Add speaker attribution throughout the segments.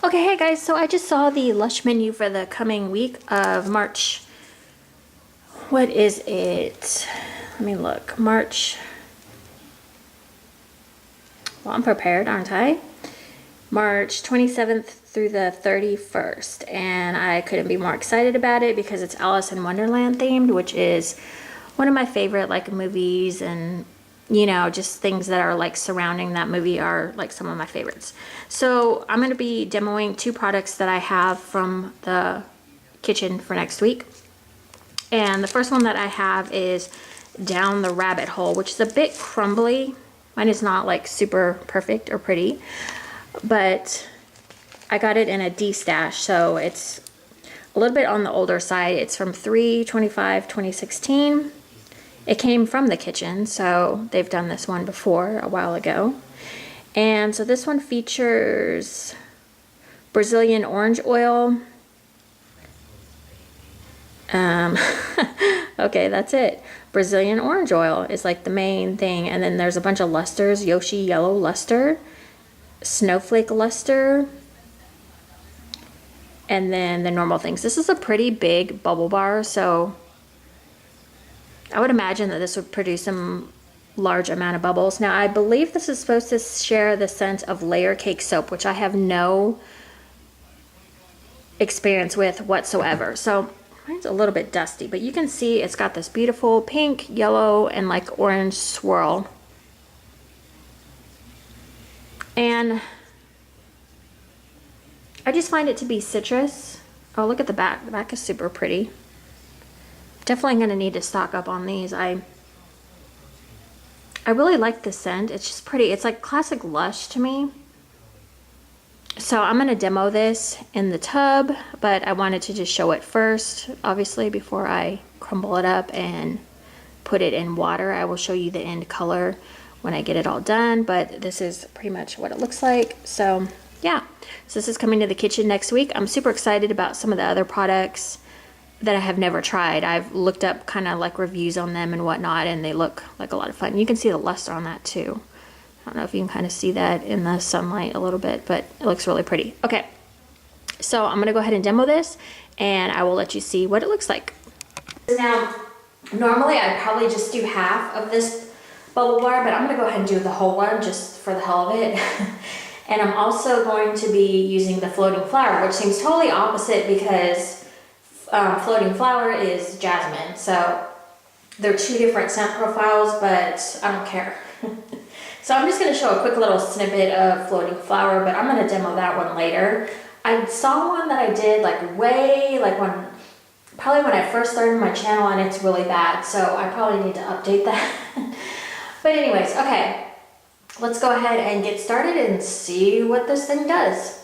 Speaker 1: Okay, hey guys, so I just saw the Lush menu for the coming week of March. What is it? Let me look. March. Well, I'm prepared, aren't I? March 27th through the 31st. And I couldn't be more excited about it because it's Alice in Wonderland themed, which is one of my favorite like movies, and just things that are like surrounding that movie are like some of my favorites. So I'm going to be demoing two products that I have from the kitchen for next week. And the first one that I have is Down the Rabbit Hole, which is a bit crumbly. Mine is not like super perfect or pretty, but I got it in a D stash, so it's a little bit on the older side. It's from 3/25/2016. It came from the kitchen, so they've done this one before a while ago. And so this one features Brazilian orange oil. Okay, that's it. Brazilian orange oil is like the main thing. And then there's a bunch of lusters: Yoshi yellow luster, snowflake luster, and then the normal things. This is a pretty big bubble bar, so I would imagine that this would produce some large amount of bubbles. Now, I believe this is supposed to share the scent of layer cake soap, which I have no experience with whatsoever. So mine's a little bit dusty, but you can see it's got this beautiful pink, yellow, and like orange swirl. And I just find it to be citrus. Oh, look at the back. The back is super pretty. Definitely going to need to stock up on these. I really like the scent. It's just pretty. It's like classic Lush to me. So I'm going to demo this in the tub, but I wanted to just show it first, obviously, before I crumble it up and put it in water. I will show you the end color when I get it all done, but this is pretty much what it looks like. So yeah, so this is coming to the kitchen next week. I'm super excited about some of the other products that I have never tried. I've looked up kind of like reviews on them and whatnot, and they look like a lot of fun. You can see the luster on that too. I don't know if you can kind of see that in the sunlight a little bit, but it looks really pretty. Okay, so I'm gonna go ahead and demo this, and I will let you see what it looks like. Now, normally I'd probably just do half of this bubble bar, but I'm gonna go ahead and do the whole one just for the hell of it. And I'm also going to be using the floating flower, which seems totally opposite because floating flower is jasmine. So they're two different scent profiles, but I don't care. So I'm just going to show a quick little snippet of floating flower, but I'm going to demo that one later. I saw one that I did probably when I first started my channel, and it's really bad, so I probably need to update that. But anyways, okay, let's go ahead and get started and see what this thing does.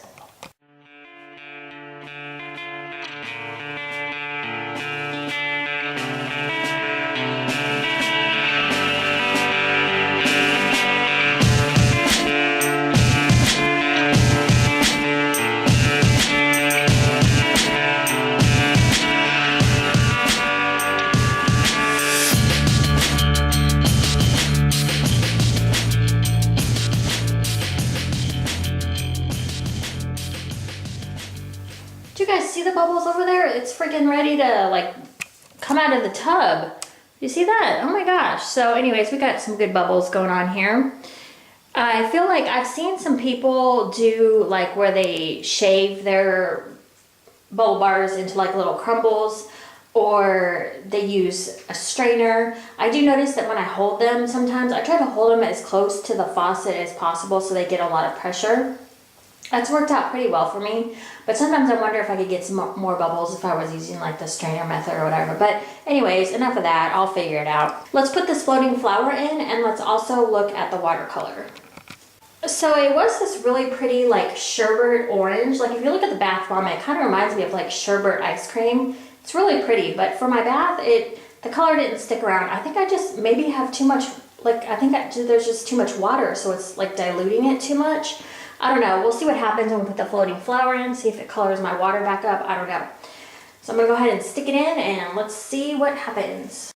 Speaker 1: Do you guys see the bubbles over there? It's freaking ready to like come out of the tub. You see that? Oh my gosh. So anyways, we got some good bubbles going on here. I feel like I've seen some people do like where they shave their bubble bars into like little crumbles, or they use a strainer. I do notice that when I hold them, sometimes I try to hold them as close to the faucet as possible so they get a lot of pressure. That's worked out pretty well for me, but sometimes I wonder if I could get some more bubbles if I was using like the strainer method or whatever. But anyways, enough of that. I'll figure it out. Let's put this floating flower in, and let's also look at the watercolor. So it was this really pretty like sherbet orange. Like if you look at the bath bomb, it kind of reminds me of like sherbet ice cream. It's really pretty, but for my bath, the color didn't stick around. I think I just maybe have too much, there's just too much water, so it's like diluting it too much. I don't know. We'll see what happens when we put the floating flower in, see if it colors my water back up. I don't know. So I'm going to go ahead and stick it in, and let's see what happens.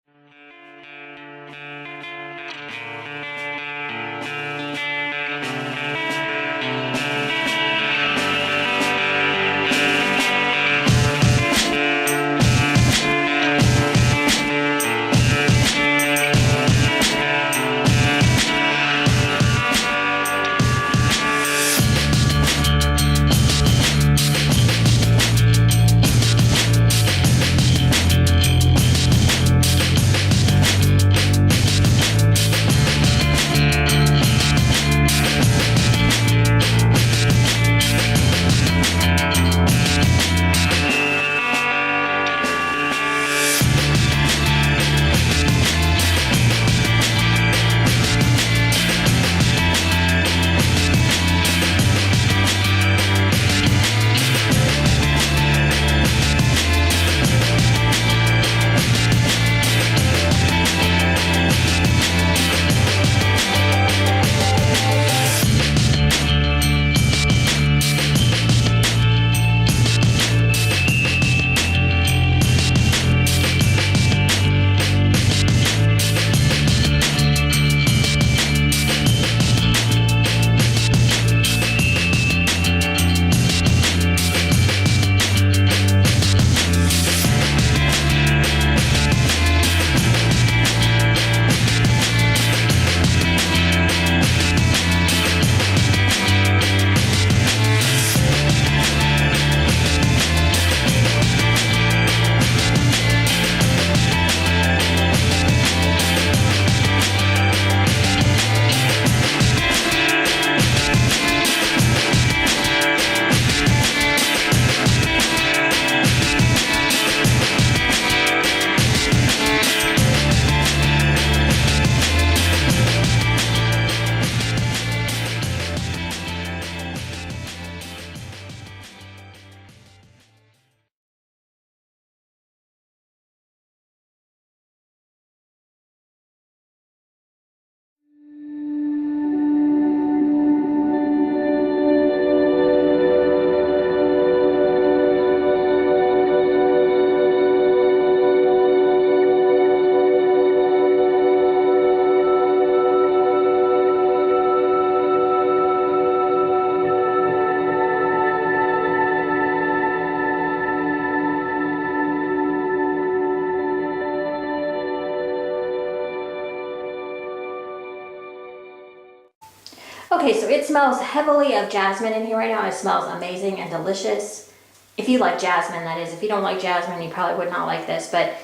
Speaker 1: Okay, so it smells heavily of jasmine in here right now. It smells amazing and delicious. If you like jasmine, that is. If you don't like jasmine, you probably would not like this, but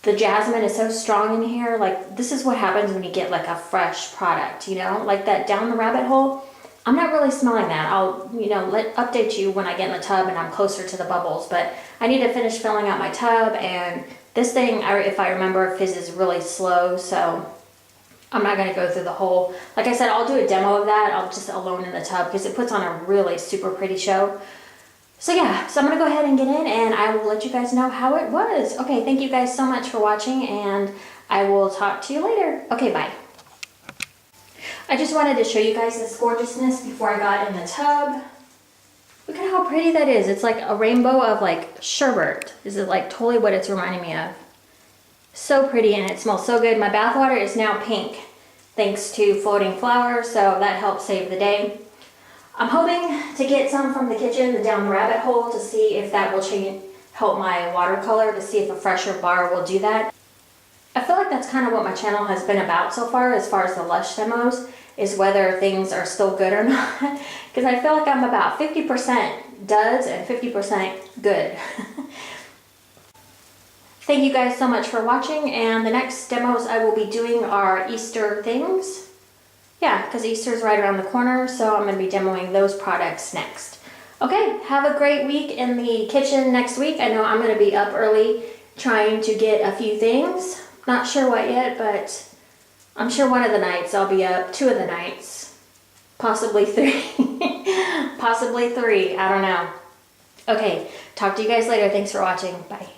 Speaker 1: the jasmine is so strong in here. Like, this is what happens when you get like a fresh product, you know, like that down the rabbit hole. I'm not really smelling that. I'll, you know, update you when I get in the tub and I'm closer to the bubbles, but I need to finish filling out my tub, and this thing, if I remember, fizzes really slow, so I'm not gonna go through the whole, like I said, I'll do a demo of that. I'll just alone in the tub because it puts on a really super pretty show. So yeah, so I'm gonna go ahead and get in and I will let you guys know how it was. Okay, thank you guys so much for watching, and I will talk to you later. Okay, bye. I just wanted to show you guys this gorgeousness before I got in the tub. Look at how pretty that is. It's like a rainbow of like sherbet. Is it like totally what it's reminding me of? So pretty, and it smells so good. My bath water is now pink thanks to floating flowers, so that helps save the day. I'm hoping to get some from the kitchen down the rabbit hole to see if that will help my watercolor, to see if a fresher bar will do that. I feel like that's kind of what my channel has been about so far as the Lush demos, is whether things are still good or not. Because I feel like I'm about 50% duds and 50% good. Thank you guys so much for watching, and the next demos I will be doing are Easter things. Yeah, because Easter's right around the corner, so I'm going to be demoing those products next. Okay, have a great week in the kitchen next week. I know I'm going to be up early trying to get a few things. Not sure what yet, but I'm sure one of the nights I'll be up, 2 of the nights, possibly 3. Possibly 3, I don't know. Okay, talk to you guys later. Thanks for watching. Bye.